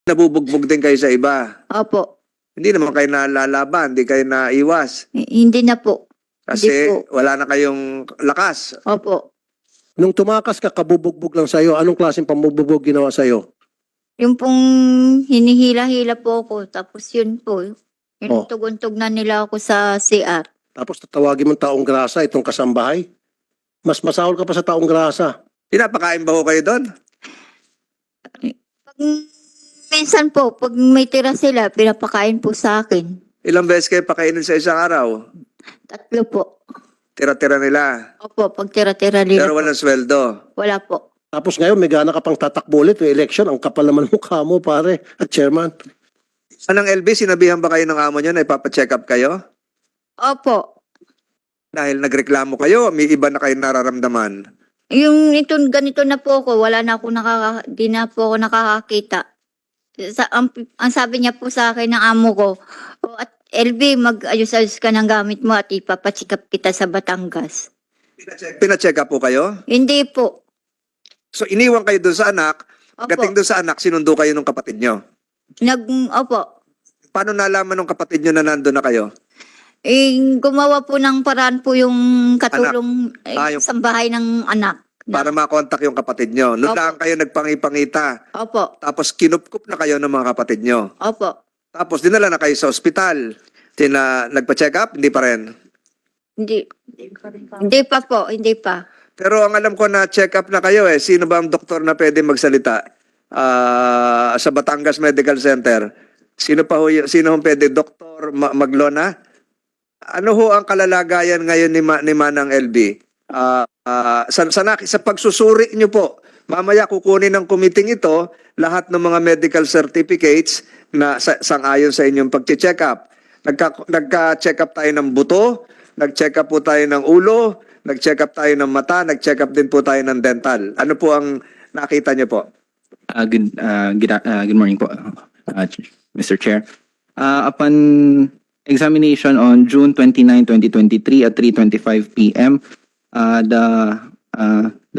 nabubugbog din kayo sa iba. Opo. Hindi naman kayo nalalaban, hindi kayo naiwas. Hindi na po. Kasi Hindi po. wala na kayong lakas. Opo. Nung tumakas ka, kabubugbog lang sa'yo. Anong klaseng pambubugbog ginawa sa'yo? Yung pong hinihila-hila po ako. Tapos yun po. Inuntog-untog na nila ako sa CR. Tapos tatawagin mong taong grasa itong kasambahay? Mas masahol ka pa sa taong grasa. Pinapakain ba ho kayo doon? Pag, minsan po, pag may tira sila, pinapakain po sa akin. Ilang beses kayo pakainin sa isang araw? 3 po. Tira-tira nila. Opo, pag tira-tira nila Pero po. walang sweldo. Wala po. Tapos ngayon, may gana ka pang tatakbo ulit may election. Ang kapal naman ng mukha mo, pare, at chairman. Anong LB, sinabihan ba kayo ng amo nyo na ipapacheck up kayo? Opo. Dahil nagreklamo kayo, may iba na kayo nararamdaman. Yung ito, ganito na po ako, wala na ako di na po ako nakakakita. Ang sabi niya po sa akin ng amo ko, at LB, mag-ayos-ayos ka ng gamit mo at ipapachikap kita sa Batangas. Pinacheck up po kayo? Hindi po. So iniwan kayo doon sa anak, Opo. gating doon sa anak, sinundo kayo ng kapatid nyo. Opo. Paano nalaman ng kapatid nyo na nandun na kayo? Gumawa po ng paraan po yung katulong Yung- sa bahay ng anak. Para makontak yung kapatid nyo. Noon Opo. lang kayo nagpangipangita. Opo. Tapos kinupkup na kayo ng mga kapatid nyo. Opo. Tapos dinala na kayo sa ospital. Nagpa-check up? Hindi pa rin. Hindi. Hindi pa po. Hindi pa. Pero ang alam ko na check up na kayo eh. Sino ba ang doktor na pwede magsalita sa Batangas Medical Center? Sino sino pwede? Doktor Maglona? Ano ho ang kalalagayan ngayon ni Manang LB? Sa pagsusuri nyo po, mamaya kukunin ng committee ito lahat ng mga medical certificates na sang-ayon sa inyong pag-check up. Nagka-check up tayo ng buto, nag-check up po tayo ng ulo, nag-check up tayo ng mata, nag-check up din po tayo ng dental. Ano po ang nakita niyo po? Good morning po, Mr. Chair. Upon examination on June 29, 2023 at 3:25 p.m., the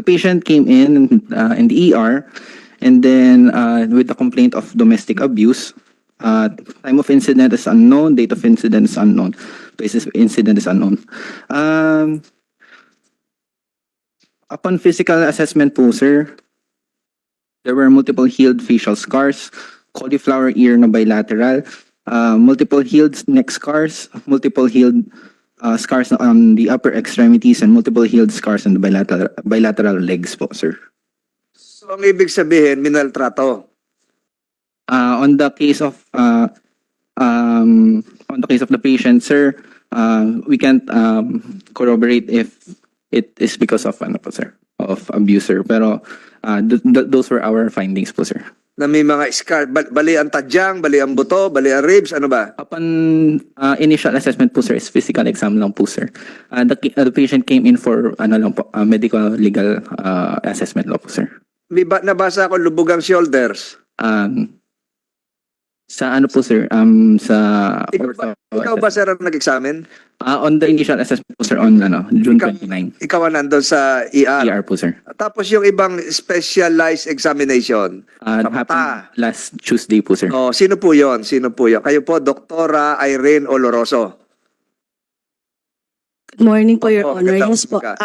patient came in the ER, and then with the complaint of domestic abuse. Time of incident is unknown, date of incident is unknown, basis of incident is unknown. Upon physical assessment po, sir, there were multiple healed facial scars, cauliflower ear na bilateral, multiple healed neck scars, multiple healed scars on the upper extremities, and multiple healed scars on the bilateral legs po, sir. So ang ibig sabihin, minaltrato. On the case of the patient, sir, we can't corroborate if it is because of sir, of abuser. Pero those were our findings po, sir. Na may mga scar, bali ang tadyang, bali ang buto, bali ang ribs, ano ba? Upon initial assessment po, sir, is physical exam lang po, sir. The patient came in for medical legal assessment lang po, sir. Nabasa ko lubog ang shoulders. Sa ano po, sir? Ikaw ba sir ang nag-examine? On the initial assessment po, sir, on June 29. Ikaw ang nandun sa ER. ER po, sir. Tapos yung ibang specialized examination. Sa mata. Happened last Tuesday po, sir. Oh, sino po yon? Sino po yon? Kayo po, Doktora Irene Oloroso. Good morning po, Your Opo, Honor. magandang Yes po. umaga.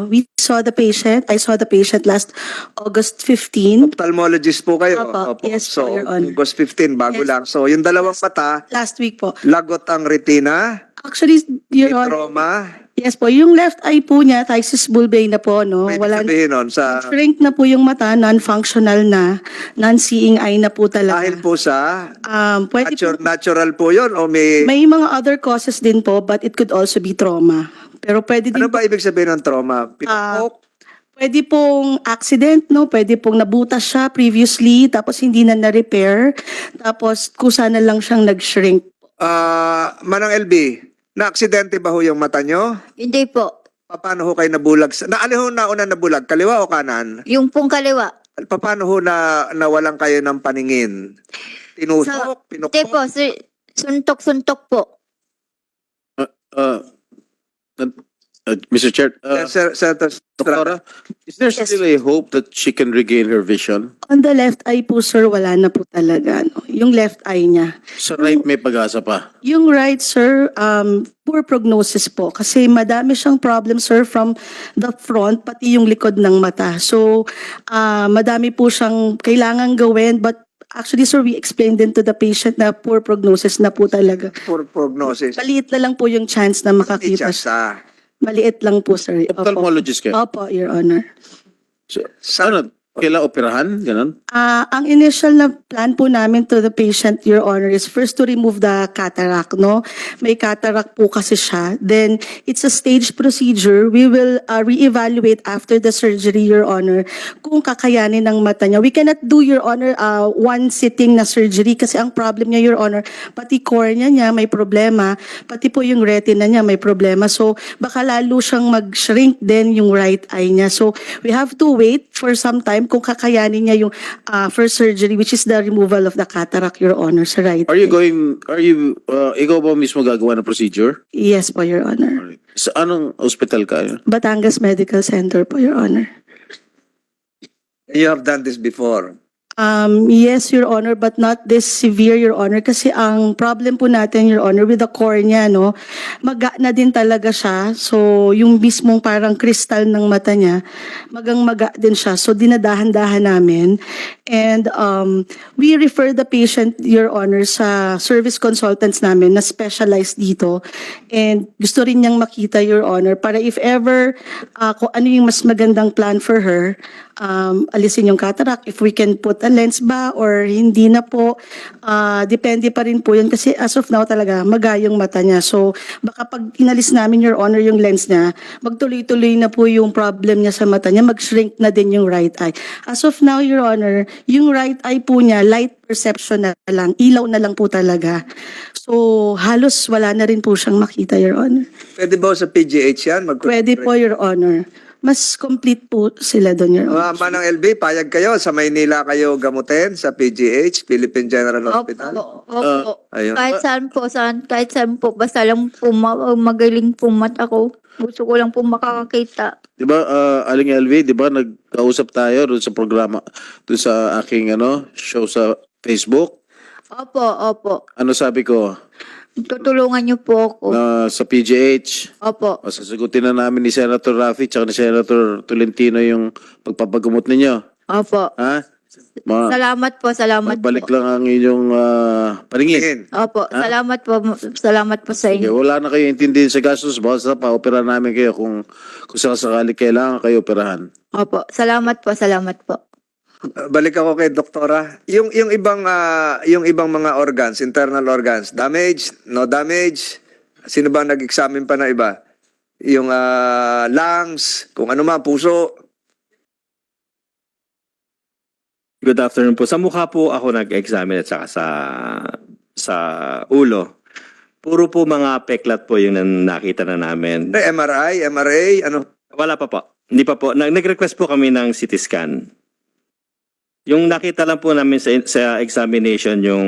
We saw the patient. I saw the patient last August 15. Ophthalmologist po kayo. Opo. Yes po, So, Your Honor. August 15, bago Yes. lang. So, yung dalawang mata, Last week po. lagot ang retina, Actually, may Your Honor, trauma. yes po, yung left eye po niya, thysis bulbae na po, no? May Wala, sabihin nun sa... shrink na po yung mata, non-functional na, non-seeing eye na po talaga. Dahil po sa Pwede po, natural po yun o may... may mga other causes din po, but it could also be trauma. Pero pwede din Ano ba ibig sabihin ng trauma? Pinapok? pwede pong accident, no? Pwede pong nabutas siya previously, tapos hindi na na-repair, tapos kusa na lang siyang nag-shrink. Manang LB, na-aksidente ba ho yung mata nyo? Hindi po. Paano ho kayo nabulag? Alin ho nauna nabulag? Kaliwa o kanan? Yung pong kaliwa. Paano ho nawalan kayo ng paningin? Tinusok? Hindi Pinukpok? po. Suntok-suntok po. Mr. Chair, Senator Estrada. Doctora, is there still a hope that she can regain her vision? On the left eye po, sir, wala na po talaga. No? Yung left eye niya. Sa right may pag-asa pa. Yung right, sir, poor prognosis po. Kasi madami siyang problem, sir, from the front, pati yung likod ng mata. So, madami po siyang kailangan gawin. But actually, sir, we explained din to the patient na poor prognosis na po talaga. For prognosis. Maliit na lang po yung chance na makakita siya. Sa, Maliit lang po, sir. Opo. Ophthalmologist kayo. Opo, Your Honor. So, ano, kailan operahan? Ganon? Ang initial na plan po namin to the patient, Your Honor, is first to remove the cataract, no? May cataract po kasi siya. Then, it's a staged procedure. We will reevaluate after the surgery, Your Honor, kung kakayanin ng mata niya. We cannot do, Your Honor, one sitting na surgery kasi ang problem niya, Your Honor, pati cornea niya may problema, pati po yung retina niya may problema. So, baka lalo siyang mag-shrink din yung right eye niya. So, we have to wait for some time kung kakayanin niya yung first surgery, which is the removal of the cataract, Your Honor, sa right. Ikaw ba mismo gagawa ng procedure? Yes po, Your Honor. Sa anong hospital ka? Batangas Medical Center po, Your Honor. you have done this before. Yes, Your Honor, but not this severe, Your Honor. Kasi ang problem po natin, Your Honor, with the cornea, no, maga na din talaga siya. So, yung mismong parang kristal ng mata niya, maga din siya. So, dinadahan-dahan namin. And we refer the patient, Your Honor, sa service consultants namin na specialized dito. And gusto rin niyang makita, Your Honor, para if ever kung ano yung mas magandang plan for her, alisin yung cataract, if we can put a lens ba or hindi na po, depende pa rin po yun kasi as of now talaga magayong mata niya. So baka pag inalis namin, Your Honor, yung lens niya, magtuloy-tuloy na po yung problem niya sa mata niya, mag-shrink na din yung right eye. As of now, Your Honor, yung right eye po niya, light perception na lang, ilaw na lang po talaga. So halos wala na rin po siyang makita, Your Honor. Pwede ba sa PGH yan? Pwede po, Your Honor. Mas complete po sila doon, Your Honor. Manang LB, payag kayo. Sa Maynila kayo gamutin sa PGH, Philippine General Hospital. Opo. Ayun. Kahit saan po, basta lang po magaling po mata ko. Gusto ko lang po makakakita. Di ba, Aling LV, di ba, nagkausap tayo doon sa programa, doon sa aking show sa Facebook. Opo. Ano sabi ko? Tutulungan niyo po ako. Sa PGH. Opo. O, sasagutin na namin ni Senator Raffy at ni Senator Tolentino yung pagpapagamot ninyo. Opo. Ha? Salamat po. Balik lang ang inyong paningin. Opo. Salamat po sa Okay, inyo. wala na kayo intindihin sa gastos. Basta pa-opera namin kayo kung sakasakali kailangan kayo operahan. Opo. Salamat po. Balik ako kay doktora. Yung ibang mga organs, internal organs, damage, no damage. Sino ba nag-examine pa na iba? Yung lungs, kung ano man, puso. Good afternoon po. Sa mukha po ako nag-examine at saka sa ulo. Puro po mga peklat po yung nakita na namin. MRI, MRA, ano? Wala pa po. Hindi pa po. Nag-request po kami ng CT scan. Yung nakita lang po namin sa examination yung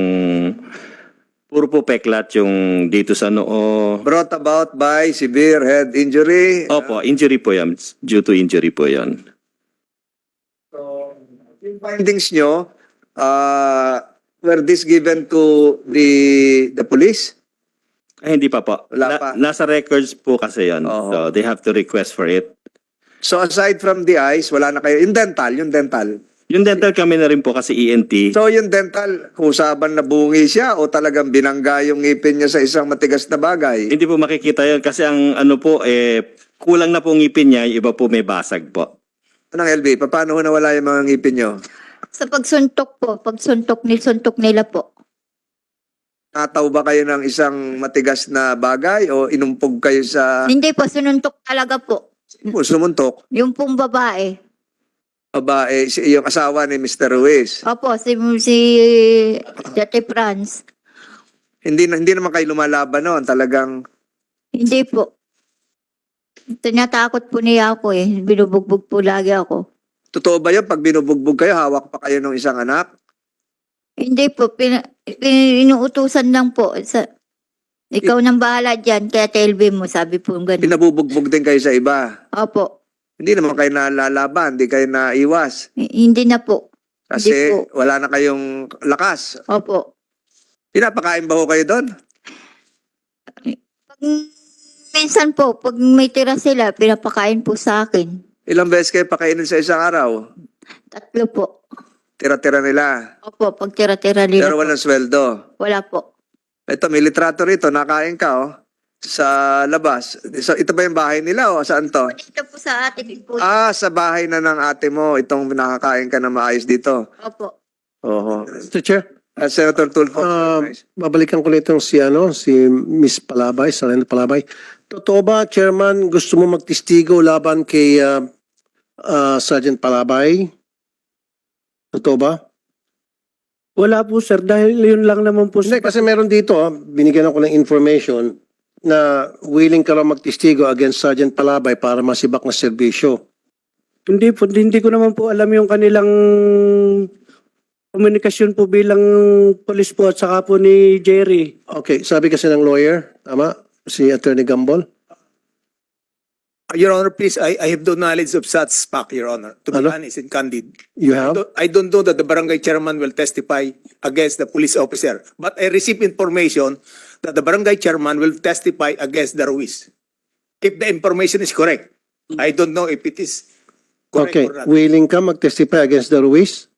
puro po peklat yung dito sa noo. Brought about by severe head injury. Opo, injury po yan. Due to injury po yan. So, yung findings nyo, were this given to the police? Ay, hindi pa po. Wala pa. Nasa records po kasi yan. Oo. So they have to request for it. So aside from the eyes, wala na kayo. Yung dental. Yung dental kami na rin po kasi ENT. So yung dental, husaban na bungi siya o talagang binangga yung ngipin niya sa isang matigas na bagay? Hindi po makikita yun kasi ang ano po, kulang na po ngipin niya, yung iba po may basag po. Anong LB, paano nawala yung mga ngipin nyo? Sa pagsuntok nila po. Nataw ba kayo ng isang matigas na bagay o inumpog kayo sa Hindi po, sununtok talaga po. sumuntok? Yung pong babae. Babae, yung asawa ni Mr. Ruiz. Opo, si Dati Franz. Hindi naman kayo lumalaban noon, talagang Hindi po. Tinatakot po niya ako Binubugbog po lagi ako. totoo ba yun? Pag binubugbog kayo, hawak pa kayo ng isang anak? Hindi po, inuutusan lang po. Ikaw nang bahala dyan, kaya TLB mo, sabi po ganun. Pinabubugbog din kayo sa iba. Opo. Hindi naman kayo nalalaban, hindi kayo naiwas. Hindi na po. Kasi Hindi wala na kayong lakas. Opo. Pinapakain ba ho kayo doon? Pag, minsan po, pag may tira sila, pinapakain po sa akin. Ilang beses kayo pakainin sa isang araw? 3 po. Tira-tira nila. Opo, pag tira-tira nila Pero po. walang sweldo. Wala po. Ito, may litrato rito. Nakain ka, oh. Sa labas. So, ito ba yung bahay nila, o saan to? Dito po sa atin po. Sa bahay na ng ate mo. Itong nakakain ka na maayos dito. Opo. Oho. Mr. Chair, Senator Tulfo. babalikan ko na itong si Miss Palabay, Sarena Palabay. Totoo ba, Chairman, gusto mo magtistigo laban kay Sergeant Palabay? Totoo ba? Wala po sir, dahil yun lang naman po Hindi, kasi meron dito, binigyan ako ng information na willing ka raw magtistigo against Sergeant Palabay para masibak na serbisyo. Hindi po, hindi ko naman po alam yung kanilang komunikasyon po bilang police po at saka po ni Jerry. Okay, sabi kasi ng lawyer, tama? Si Attorney Gambol. Your Honor, please, I have no knowledge of such fact, Your Honor, to be Ano? honest and candid. You have? I don't know that the barangay chairman will testify against the police officer, but I received information that the barangay chairman will testify against the Ruiz. If the information is correct, I don't know if it is correct Okay, or not. willing ka mag-testify against the Ruiz?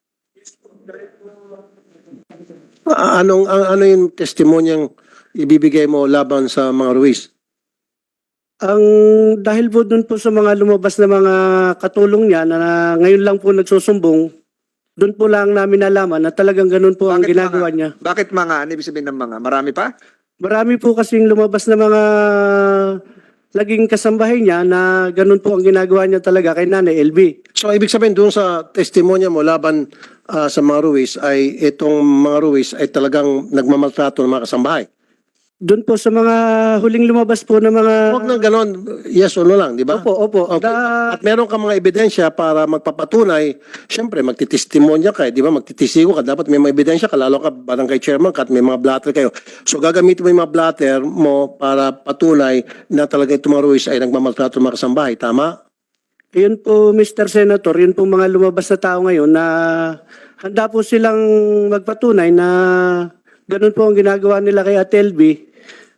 Ano yung testimonyang ibibigay mo laban sa mga Ruiz? Ang dahil po dun po sa mga lumabas na mga katulong niya na ngayon lang po nagsusumbong, dun po lang namin nalaman na talagang ganun po ang Bakit ginagawa mga? niya. Bakit mga? Ano ibig sabihin ng mga? Marami pa? Marami po kasing lumabas na mga laging kasambahay niya na ganun po ang ginagawa niya talaga kay Nanay LB. So, ibig sabihin doon sa testimonya mo laban sa mga Ruiz ay itong mga Ruiz ay talagang nagmamaltrato ng mga kasambahay. Doon po sa mga huling lumabas po na mga... Huwag nang ganon, yes o no lang, di ba? Opo, opo. Okay. At meron ka mga ebidensya para magpapatunay, syempre magtitestimonya ka, di ba? Magtitisigo ka, dapat may mga ebidensya ka, lalo ka barangay chairman ka at may mga blatter kayo. So gagamitin mo yung mga blatter mo para patunay na talaga itong mga Ruiz ay nagmamaltrato ng mga kasambahay, tama? Yun po, Mr. Senator, yun po mga lumabas na tao ngayon na handa po silang magpatunay na ganun po ang ginagawa nila kay Ate LB.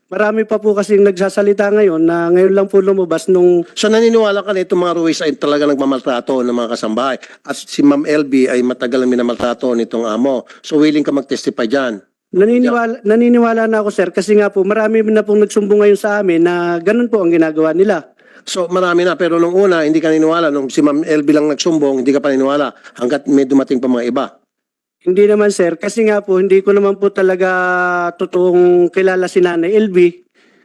Marami pa po kasing nagsasalita ngayon na ngayon lang po lumabas nung... So naniniwala ka na itong mga Ruiz ay talaga nagmamaltrato ng mga kasambahay. At si Ma'am LB ay matagal na minamaltrato nitong amo. So willing ka mag-testify dyan. Naniniwala na ako sir kasi nga po marami na pong nagsumbong ngayon sa amin na ganun po ang ginagawa nila. So marami na, pero nung una hindi ka naniniwala. Nung si Ma'am LB lang nagsumbong, hindi ka pa naniniwala hanggat may dumating pa mga iba. Hindi naman sir, kasi nga po hindi ko naman po talaga totoong kilala si Nanay LB.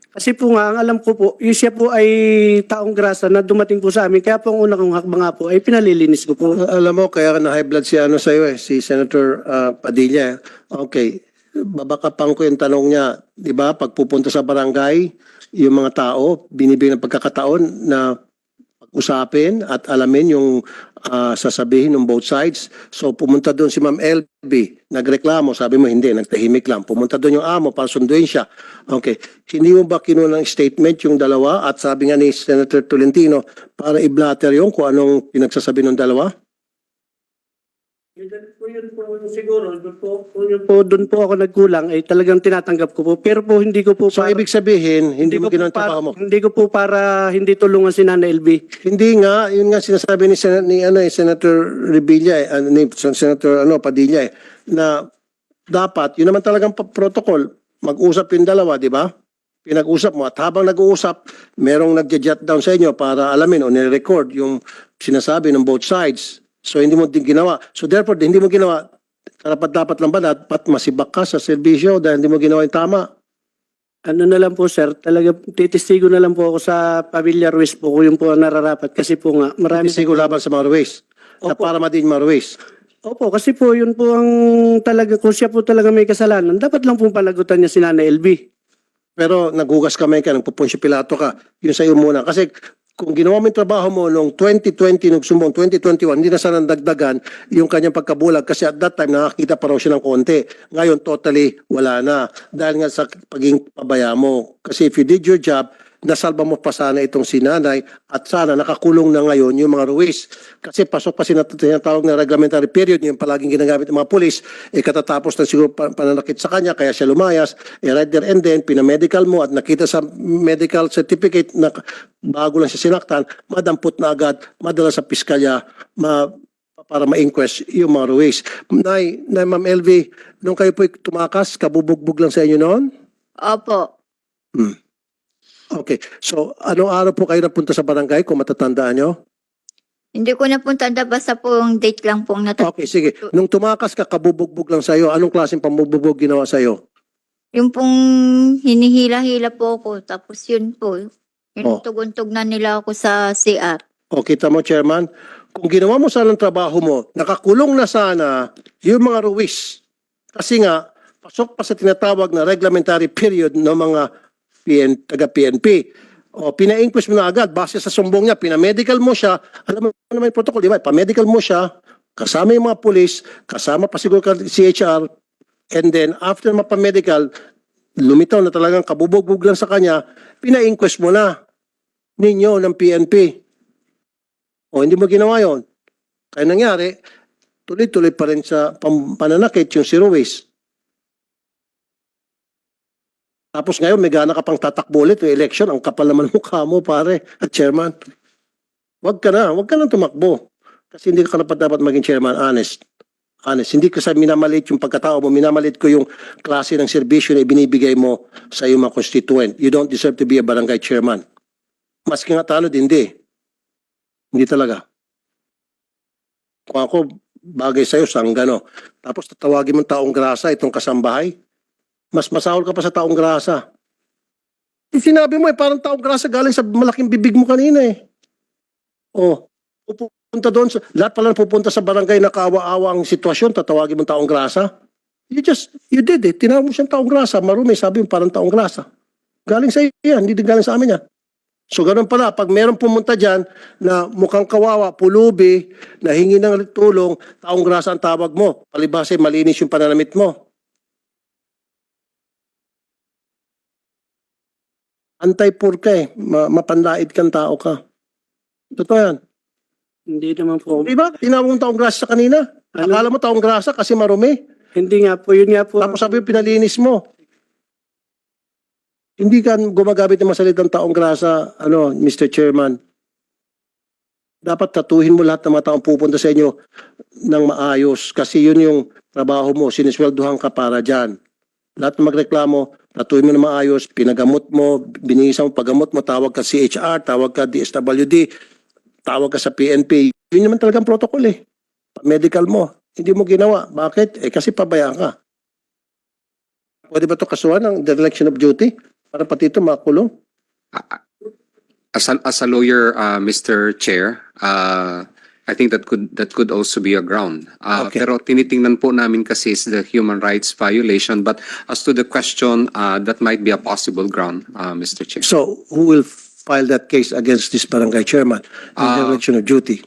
Kasi po nga, ang alam ko po, yung siya po ay taong grasa na dumating po sa amin. Kaya po ang una kong hakbang nga po ay pinalilinis ko po. Alam mo, kaya na high blood si sa iyo si Senator Padilla. Okay, babakapang ko yung tanong niya, di ba? Pag pupunta sa barangay, yung mga tao, binibigyan ng pagkakataon na pag-usapin at alamin yung sasabihin ng both sides. So pumunta doon si Ma'am LB, nagreklamo, sabi mo hindi, nagtahimik lang. Pumunta doon yung amo para sunduin siya. Okay, hindi mo ba kinuha ng statement yung dalawa at sabi nga ni Senator Tolentino para i-blatter yung kung anong pinagsasabi ng dalawa? Yun po siguro, doon po ako nagkulang ay talagang tinatanggap ko po. Pero po hindi ko po So ibig sabihin, hindi mo ginawa yung trabaho mo? Hindi ko po para hindi tulungan si Nanay LB. Hindi nga, yun nga sinasabi ni Senator Revilla ni Senator Padilla na dapat yun naman talagang protocol, mag-usap yung dalawa, di ba? Pinag-usap mo at habang nag-uusap, merong nagja-jot down sa inyo para alamin o nire-record yung sinasabi ng both sides. So hindi mo din ginawa. So therefore, hindi mo ginawa, dapat lang ba dapat masibak ka sa serbisyo dahil hindi mo ginawa yung tama? Ano na lang po sir, talaga titistigo na lang po ako sa pamilya Ruiz po kung yung po ang nararapat. Kasi po nga, marami... Siguro laban sa mga Ruiz. Na Opo. para madin mga Ruiz. Opo, kasi po yun po ang talaga, kung siya po talaga may kasalanan, dapat lang po panagutan niya si Nanay LB. Pero naghugas kamay ka, nagpupunsyo pilato ka, yun sa'yo muna. Kasi kung ginawa mo yung trabaho mo noong 2020, nung sumbong 2021, hindi na sana dagdagan yung kanyang pagkabulag kasi at that time nakakita pa raw siya ng konti. Ngayon totally wala na dahil nga sa pagiging pabaya mo. Kasi if you did your job, nasalba mo pa sana itong sinanay at sana nakakulong na ngayon yung mga Ruiz. Kasi pasok pa sinatawag na reglementary period, yung palaging ginagamit ng mga pulis, katatapos na siguro pananakit sa kanya, kaya siya lumayas, right there and then, pinamedical mo at nakita sa medical certificate na bago lang siya sinaktan, madampot na agad, madala sa piskalya, para ma-inquest yung mga Ruiz. Nay, Ma'am LV, nung kayo po tumakas, kabubugbog lang sa inyo noon? Opo. Okay. So, anong araw po kayo napunta sa barangay kung matatandaan nyo? Hindi ko napunta, basta po yung date lang pong Okay, sige. Nung tumakas ka, kabubugbog lang sa'yo. Anong klaseng pambubugbog ginawa sa'yo? Yung pong hinihila-hila po ako, tapos yun po. Oh. Tuguntog na nila ako sa CR. O, kita mo, Chairman, kung ginawa mo sana ang trabaho mo, nakakulong na sana yung mga Ruiz. Kasi nga, pasok pa sa tinatawag na reglementary period ng mga taga-PNP. O, pina-inquest mo na agad, base sa sumbong niya, pinamedical mo siya, alam mo naman yung protocol, di ba? Pamedical mo siya, kasama yung mga pulis, kasama pa siguro ka CHR, and then after mapamedical, lumitaw na talagang kabubugbog lang sa kanya, pina-inquest mo na ninyo ng PNP. O, hindi mo ginawa yon. Kaya nangyari, tuloy-tuloy pa rin sa pananakit yung si Ruiz. Tapos ngayon, may gana ka pang tatakbo ulit yung election. Ang kapal naman mukha mo, pare, at chairman. Huwag ka na tumakbo. Kasi hindi ka dapat maging chairman, honest. Hindi ko sa minamalit yung pagkatao mo, minamalit ko yung klase ng serbisyo na ibinibigay mo sa iyong mga constituent. You don't deserve to be a barangay chairman. Maski nga talo, hindi. Hindi talaga. Kung ako, bagay sa'yo, sanggano. Tapos tatawagin mong taong grasa itong kasambahay. Mas masahol ka pa sa taong grasa. Sinabi mo parang taong grasa galing sa malaking bibig mo kanina eh. Oh, pupunta doon, lahat pala pupunta sa barangay na kaawa-awa ang sitwasyon, tatawagin mo taong grasa. You did it. Tinawag mo siyang taong grasa, marumi, sabi mo parang taong grasa. Galing sa iyo yan, hindi din galing sa amin yan. So ganun pala, pag meron pumunta dyan na mukhang kawawa, pulubi, na hingi ng tulong, taong grasa ang tawag mo. Palibase, malinis yung pananamit mo. Antay-pur ka eh. Mapanlait kang tao ka. Totoo yan. Hindi naman po. Di ba? Tinawag mong taong grasa kanina. Akala mo taong grasa kasi marumi. Hindi nga po, yun nga po. Tapos sabi mo, pinalinis mo. Hindi ka gumagamit ng masalitang taong grasa, Mr. Chairman. Dapat tatuhin mo lahat ng mga taong pupunta sa inyo ng maayos. Kasi yun yung trabaho mo. Sinisweldohan ka para dyan. Lahat ng magreklamo, tatuhin mo na maayos, pinagamot mo, binihisan mo, paggamot mo, tawag ka CHR, tawag ka DSWD, tawag ka sa PNP. Yun naman talagang protocol eh. Medical mo. Hindi mo ginawa. Bakit? Kasi pabayaan ka. Pwede ba ito kasuhan ng dereliction of duty? Para pati ito makulong? As a lawyer, Mr. Chair, I think that could also be a ground. Okay. Pero tinitingnan po namin kasi is the human rights violation. But as to the question, that might be a possible ground, Mr. Chair. So, who will file that case against this barangay chairman in dereliction of duty?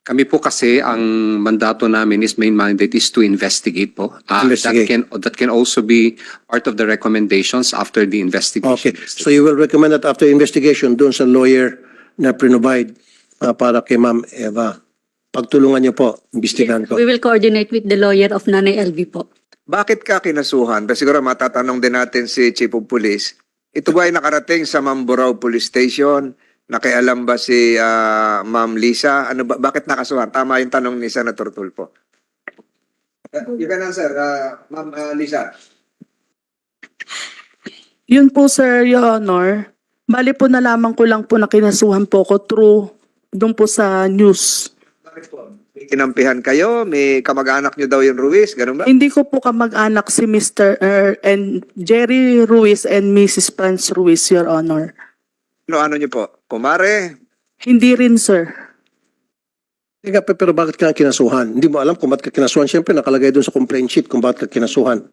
Kami po kasi ang mandato namin is main mandate is to investigate po. Investigate. That can also be part of the recommendations after the investigation. Okay. So, you will recommend that after investigation doon sa lawyer na provide para kay Ma'am Eva. Pagtulungan niyo po, imbestigahan ko. We will coordinate with the lawyer of Nanay LV po. Bakit ka kinasuhan? Kasi siguro matatanong din natin si Chief of Police. Ito ba ay nakarating sa Mamburao Police Station? Nakialam ba si Ma'am Lisa? Bakit nakasuhan? Tama yung tanong ni Senator Tulfo. You can answer, Ma'am Lisa. Yun po, Sir, Your Honor. Bali po nalaman ko lang po na kinasuhan po ko through doon po sa news. Bakit po? May kinampihan kayo? May kamag-anak nyo daw yung Ruiz? Ganun ba? Hindi ko po kamag-anak si Mr. and Jerry Ruiz and Mrs. Franz Ruiz, Your Honor. Ano nyo po? Kumare? Hindi rin, sir. Teka, pero bakit ka kinasuhan? Hindi mo alam kung bakit ka kinasuhan. Siyempre, nakalagay doon sa complaint sheet kung bakit ka kinasuhan.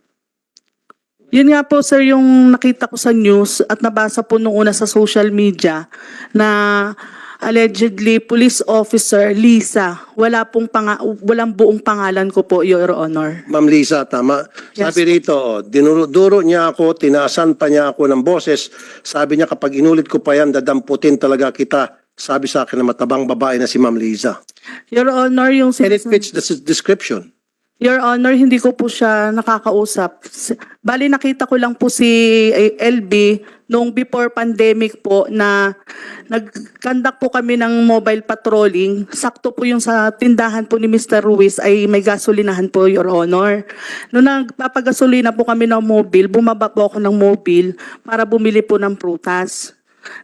Yun nga po sir yung nakita ko sa news at nabasa po nung una sa social media na allegedly police officer Lisa, walang buong pangalan ko po, Your Honor. Ma'am Lisa, tama. Yes. Sabi rito, dinuro niya ako, tinaasan pa niya ako ng boses. Sabi niya, kapag inulit ko pa yan, dadamputin talaga kita. Sabi sa akin na matabang babae na si Ma'am Lisa. Your Honor, yung And it fits the description. Your Honor, hindi ko po siya nakakausap. Bali, nakita ko lang po si LB nung before pandemic po na nag-conduct po kami ng mobile patrolling. Sakto po yung sa tindahan po ni Mr. Ruiz ay may gasolinahan po, Your Honor. Nung nagpapagasolina po kami ng mobile, bumaba po ako ng mobile para bumili po ng prutas.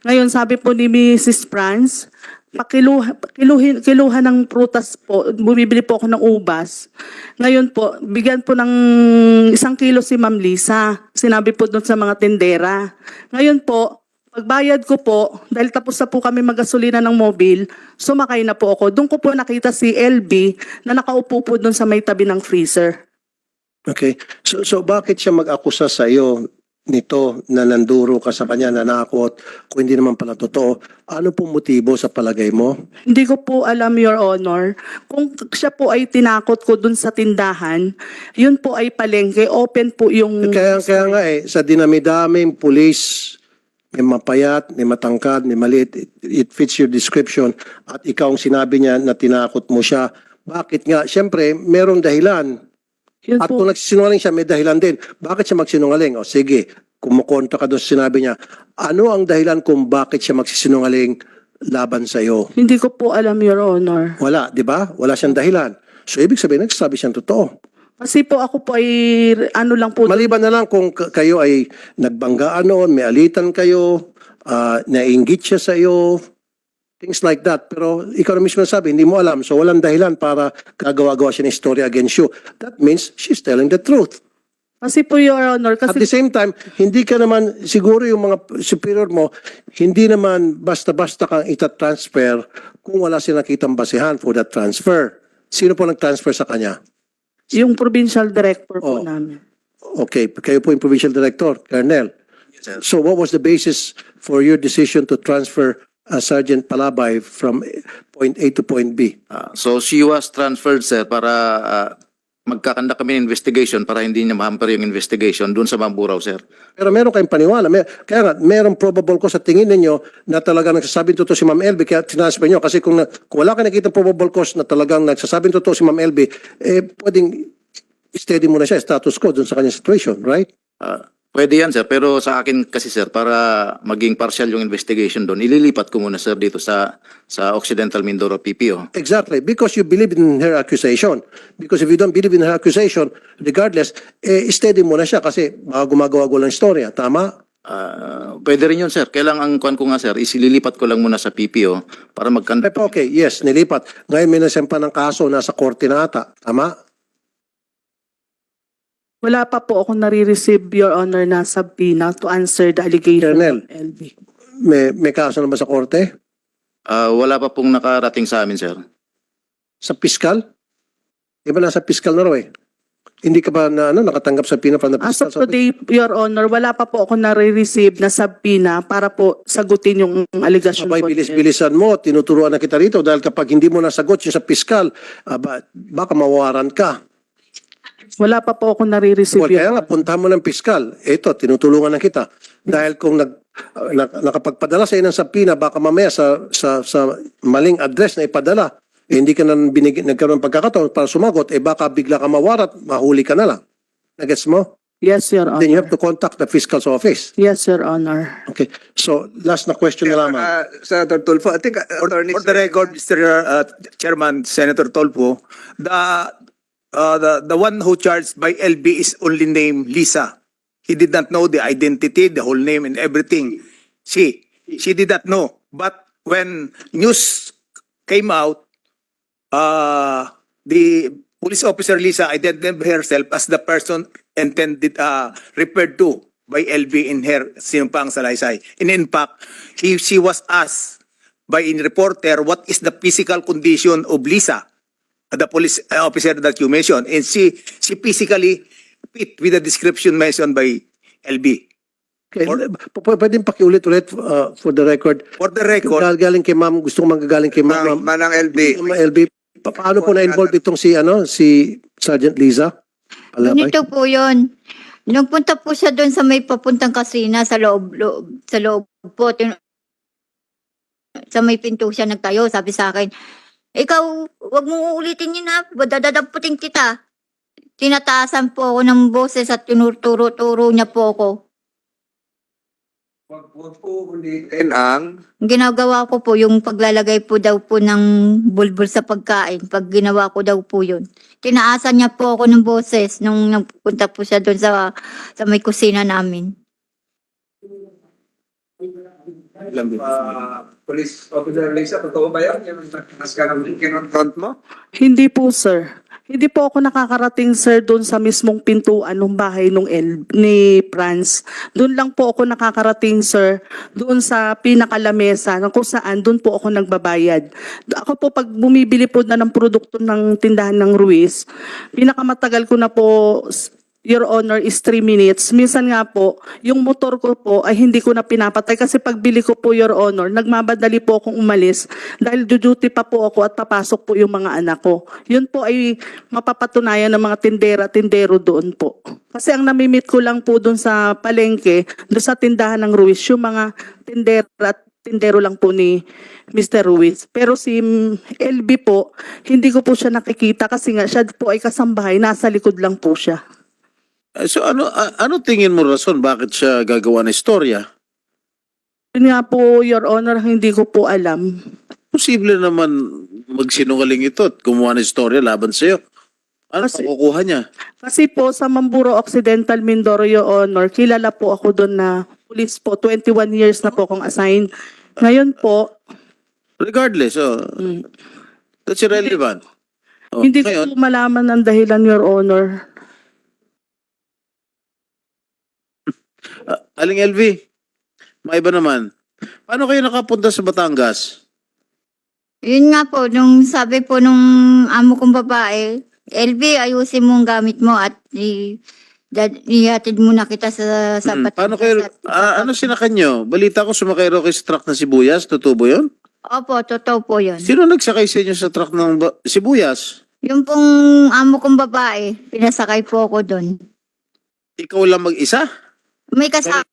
Ngayon, sabi po ni Mrs. Franz, kiluhan ng prutas po, bumibili po ako ng ubas. Ngayon po, bigyan po ng 1 kilo si Ma'am Lisa. Sinabi po doon sa mga tendera. Ngayon po, pagbayad ko po, dahil tapos na po kami magasolina ng mobil, sumakay na po ako. Doon ko po nakita si LB na nakaupo po doon sa may tabi ng freezer. Okay. So bakit siya mag-akusa sa iyo nito na nanduro ka sa kanya, nanakot, kung hindi naman pala totoo? Ano pong motibo sa palagay mo? Hindi ko po alam, Your Honor. Kung siya po ay tinakot ko dun sa tindahan, yun po ay palengke. Open po yung... Kaya nga sa dinami-daming police, may mapayat, may matangkad, may maliit, it fits your description, at ikaw ang sinabi niya na tinakot mo siya. Bakit nga? Siyempre, merong dahilan. Yun At po. kung nagsisinungaling siya, may dahilan din. Bakit siya magsinungaling? O sige, kumukontra ka doon sa sinabi niya. Ano ang dahilan kung bakit siya magsisinungaling laban sa iyo? Hindi ko po alam, Your Honor. Wala, di ba? Wala siyang dahilan. So ibig sabihin, nagsasabi siyang totoo. Kasi po ako po ay ano lang po. Maliban na lang kung kayo ay nagbanggaan noon, may alitan kayo, nainggit siya sa iyo, things like that. Pero ikaw na mismo sabi, hindi mo alam. So walang dahilan para gagawa-gawa siya ng story against you. That means she's telling the truth. Kasi po, Your Honor, At kasi the same time, hindi ka naman, siguro yung mga superior mo, hindi naman basta-basta kang itatransfer kung wala silang nakitang basihan for that transfer. Sino po nag-transfer sa kanya? yung provincial director po Oh. namin. Okay, kayo po yung provincial director, Colonel. So what was the basis for your decision to transfer Sergeant Palabay from point A to point B? So she was transferred, sir, para magkakanda kami ng investigation para hindi niya ma-hamper yung investigation doon sa Mamburao, sir. Pero meron kayong paniwala. Kaya nga, meron probable cause sa tingin ninyo na talagang nagsasabing totoo si Ma'am LB kaya transfer nyo. Kasi kung wala kayo nakita probable cause na talagang nagsasabing totoo si Ma'am LB, pwedeng steady muna siya, status quo dun sa kanyang situation, right? Pwede yan, sir. Pero sa akin kasi, sir, para maging partial yung investigation doon, ililipat ko muna, sir, dito sa Occidental Mindoro PPO. Exactly, because you believe in her accusation. Because if you don't believe in her accusation, regardless, steady muna siya kasi baka gumagawa-gawa ng istorya. Tama? Pwede rin yun, sir. Kailangan ang kuan ko nga, sir, isililipat ko lang muna sa PPO para magkanda. Okay, yes, nilipat. Ngayon may nasempa ng kaso, nasa korte na ata. Tama? Wala pa po ako nare-receive, Your Honor, na subpoena to answer the allegation Colonel. of LB. May kaso na ba sa korte? Wala pa pong nakarating sa amin, sir. Sa piskal? Di ba nasa piskal na raw eh? Hindi ka ba nakatanggap sa pina from the As piskal? of today, Your Honor, wala pa po ako nare-receive na subpoena para po sagutin yung allegation Abay, po. bilis-bilisan mo, tinuturuan na kita rito dahil kapag hindi mo nasagot yung sa piskal, baka mawawaran ka. Wala pa po ako nare-receive. Well, kaya nga, punta mo ng piskal. Ito, tinutulungan na kita. Dahil kung nakapagpadala sa inang sapina, baka mamaya sa maling address na ipadala, hindi ka na nagkaroon ng pagkakataon para sumagot, baka bigla ka mawarat, mahuli ka na lang. Nagets mo? Yes, Your Honor. Then you have to contact the fiscal's office. Yes, Your Honor. Okay. So, last na question na lamang. Senator Tulfo, I think For the record, Mr. Chairman, Senator Tolpo, the one who charged by LB is only named Lisa. He did not know the identity, the whole name, and everything. She did not know. But when news came out, the police officer Lisa identified herself as the person referred to by LB in her sinumpang salaysay. And in fact, she was asked by a reporter what is the physical condition of Lisa, the police officer that you mentioned, and she physically fit with the description mentioned by LB. Okay, pwedeng pakiulit-ulit for the record. For the record, Galing kay ma'am, gusto ko manggagaling kay ma'am. Manang LB. Ma'am LB, paano po na-involve itong si Sergeant Liza? Palapay? Ganito po yun. Nung punta po siya doon sa may papuntang kasina sa loob po, sa may pinto siya nagtayo, sabi sa akin, ikaw, wag mo ulitin yun ha, dadadaputin kita. Tinataasan po ako ng boses at tinuturo-turo niya po ako. Wag po ulitin ang Ginagawa ko po yung paglalagay po daw po ng bulbul sa pagkain. Pag ginawa ko daw po yun. Tinaasan niya po ako ng boses nung nagpunta po siya doon sa may kusina namin. Police Officer Lisa, totoo ba yan? Yung nas ka ng kinonfront mo? Hindi po, sir. Hindi po ako nakakarating, sir, doon sa mismong pintuan ng bahay ni Franz. Doon lang po ako nakakarating, sir, doon sa pinakalamesa na kung saan doon po ako nagbabayad. Ako po, pag bumibili po na ng produkto ng tindahan ng Ruiz, pinakamatagal ko na po, Your Honor, is 3 minutes. Minsan nga po, yung motor ko po ay hindi ko na pinapatay kasi pagbili ko po, Your Honor, nagmamadali po akong umalis dahil duty pa po ako at papasok po yung mga anak ko. Yun po ay mapapatunayan ng mga tindera-tindero doon po. Kasi ang namimit ko lang po doon sa palengke, doon sa tindahan ng Ruiz, yung mga tindera at tindero lang po ni Mr. Ruiz. Pero si LB po, hindi ko po siya nakikita kasi nga siya po ay kasambahay, nasa likod lang po siya. So ano tingin mo rason bakit siya gagawa ng istorya? Yun nga po, Your Honor, hindi ko po alam. Posible naman magsinungaling ito at gumawa ng istorya laban sa'yo. Ano makukuha niya? Kasi po sa Mamburo Occidental Mindoro, Your Honor, kilala po ako doon na police po. 21 years na po akong assigned. Ngayon po, Regardless, that's irrelevant. hindi ko Ngayon, po malaman ang dahilan, Your Honor. Aling LV, maiba naman. Paano kayo nakapunta sa Batangas? Yun nga po, nung sabi po nung amo kong babae, LB, ayusin mo ang gamit mo at ihatid muna kita sa Batangas. Paano kayo, ano sinakan nyo? Balita ko sumakay raw kayo sa truck ng sibuyas. Totoo ba yun? Opo, totoo po yun. Sino nagsakay sa inyo sa truck ng sibuyas? Yung pong amo kong babae, pinasakay po ako doon. Ikaw lang mag-isa? May kasama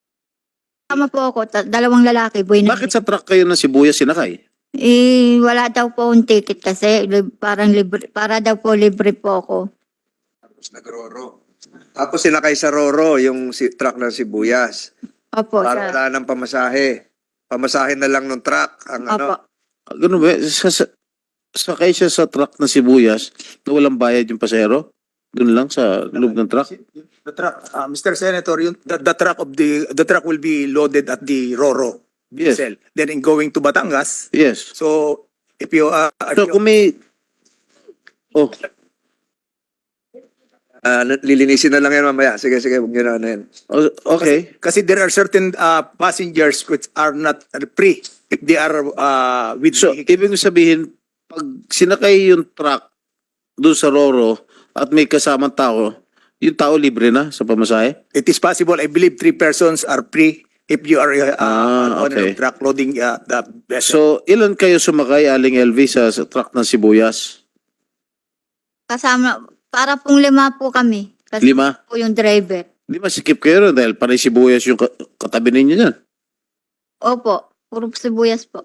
po ako, dalawang lalaki. Bakit sa truck kayo ng sibuyas sinakay? Wala daw po akong ticket kasi parang libre, para daw po libre po ako. Tapos nag-roro. Tapos sinakay sa roro yung truck ng sibuyas. Opo, Para wala ng pamasahe. Pamasahe na lang ng truck. Ang Opo. Ganun ba? Sakay siya sa truck ng sibuyas na walang bayad yung pasero? Doon lang sa loob ng truck? the truck, Mr. Senator, the truck will be loaded at the Roro Yes. cell. Then in going to Batangas, Yes. so if you So kung may... Oh, lilinisin na lang yan mamaya. Sige, huwag nyo na ano yan. okay. kasi there are certain passengers which are not free if they are with So, ibig sabihin, pag sinakay yung truck doon sa Roro at may kasamang tao, yung tao libre na sa pamasahe? it is possible. I believe 3 persons are free if you are on okay. a truck loading the vessel. So, ilan kayo sumakay, Aling LV, sa truck ng sibuyas? Kasama, para pong 5 po kami. Kasi 5? po yung driver. Di ba sikip kayo rin dahil panay sibuyas yung katabi ninyo niyan? Opo, puro sibuyas po.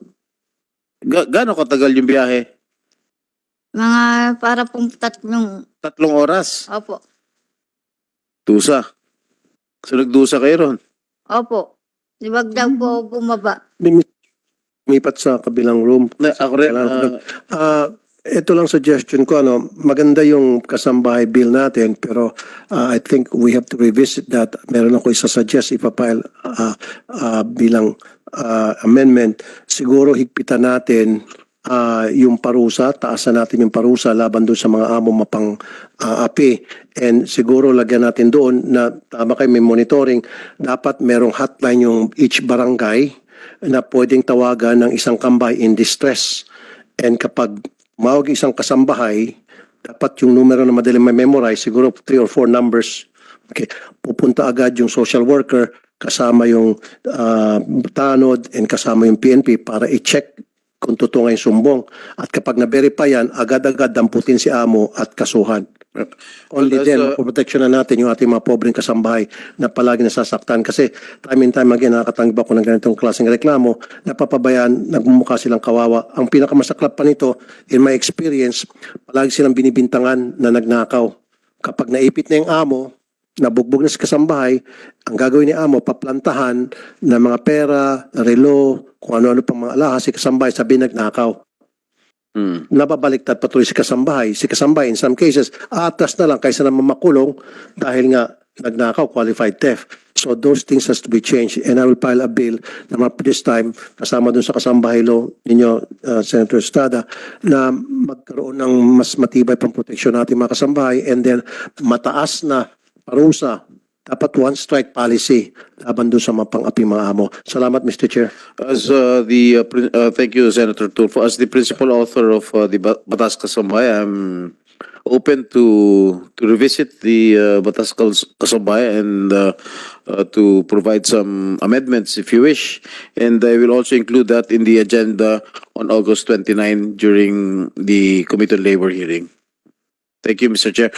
Gaano katagal yung biyahe? Mga para pong 3. 3 oras. Opo. Dusa. So, nagdusa kayo ron? Opo. Wag daw po bumaba. Lumipat sa kabilang room. Ako rin. Ito lang suggestion ko, maganda yung kasambahay bill natin, pero I think we have to revisit that. Meron ako isasuggest, ipapile bilang amendment. Siguro higpitan natin yung parusa, taasan natin yung parusa laban doon sa mga amo mapang api. And siguro lagyan natin doon na tama kayo may monitoring, dapat merong hotline yung each barangay na pwedeng tawagan ng isang kambay in distress. And kapag mawag isang kasambahay, dapat yung numero na madaling may memorize, siguro 3 or 4 numbers Okay. Pupunta agad yung social worker kasama yung tanod and kasama yung PNP para i-check kung totoo nga yung sumbong. At kapag na-verify yan, agad-agad damputin si amo at kasuhan. Only Well, then, maproteksyon na natin yung ating mga pobreng kasambahay na palagi nasasaktan. Kasi time and time again, nakakatanggap ako ng ganitong klaseng reklamo, napapabayaan, nagmumukha silang kawawa. Ang pinakamasaklap pa nito, in my experience, palagi silang binibintangan na nagnakaw. Kapag naipit na yung amo, nabugbog na sa kasambahay, ang gagawin ni amo, paplantahan ng mga pera, relo, kung ano-ano pang mga alahas, si kasambahay, sabi nagnakaw. Nababaliktad patuloy si kasambahay. Si kasambahay, in some cases, atas na lang kaysa naman makulong dahil nga nagnakaw, qualified theft. So those things has to be changed. And I will file a bill na this time, kasama dun sa kasambahay law ninyo, Senator Estrada, na magkaroon ng mas matibay pang proteksyon natin mga kasambahay and then mataas na parusa. Dapat one strike policy laban doon sa mga pang-api mga amo. Salamat, Mr. Chair. As thank you, Senator Tulfo. As the principal author of the Batas Kasambay, I'm open to revisit the Batas Kasambay and to provide some amendments if you wish. And I will also include that in the agenda on August 29 during the Committee on Labor hearing. Thank you, Mr. Chair.